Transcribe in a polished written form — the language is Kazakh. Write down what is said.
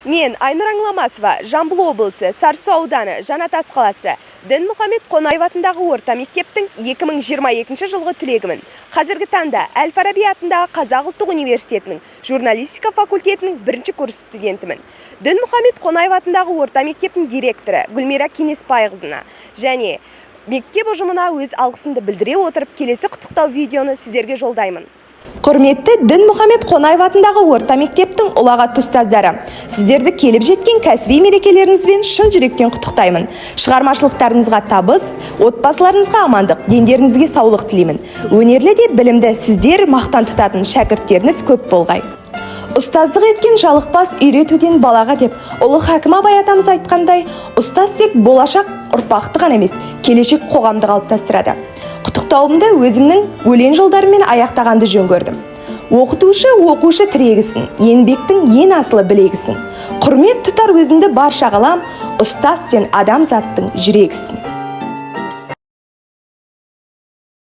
Мен Айнұр Аңламасова, Жамбыл облысы, Сарысу ауданы, Жаңатас қаласы, Дінмұхамед Қонаев атындағы орта мектептің 2022 жылғы түлегімін. Қазіргі таңда Әл-Фараби атындағы Қазақ ұлттық университетінің журналистика факультетінің бірінші курс студентімін. Дінмұхамед Қонаев атындағы орта мектептің директоры Гүлмира Кенеспайқызына және мектеп ұжымына өз алғысымды білдіре отырып, келесі құттықтау видеоны сіздерге жолдаймын. Құрметті Дінмұхамед Қонаев атындағы орта мектептің ұлағатты ұстаздары, сіздерді келіп жеткен кәсіби мерекелеріңізбен шын жүректен құттықтаймын. Шығармашылықтарыңызға табыс, отбасыларыңызға амандық, дендеріңізге саулық тілеймін. Өнерлі де білімді сіздер мақтан тұтатын шәкірттеріңіз көп болғай. Ұстаздық еткен жалықпас үйретуден балаға деп ұлы Хакім Абай атамыз айтқандай, ұстаз тек болашақ ұрпақты ғана емес, келешек қоғамды қалыптастырады. Құттықтауымды өзімнің өлең жолдарымен аяқтағанды жөн көрдім. Оқушы тірегісін, еңбектің ең асылы білегісін. Құрмет тұтар өзіңді барша ғалам, ұстаз сен адамзаттың жүрегісін.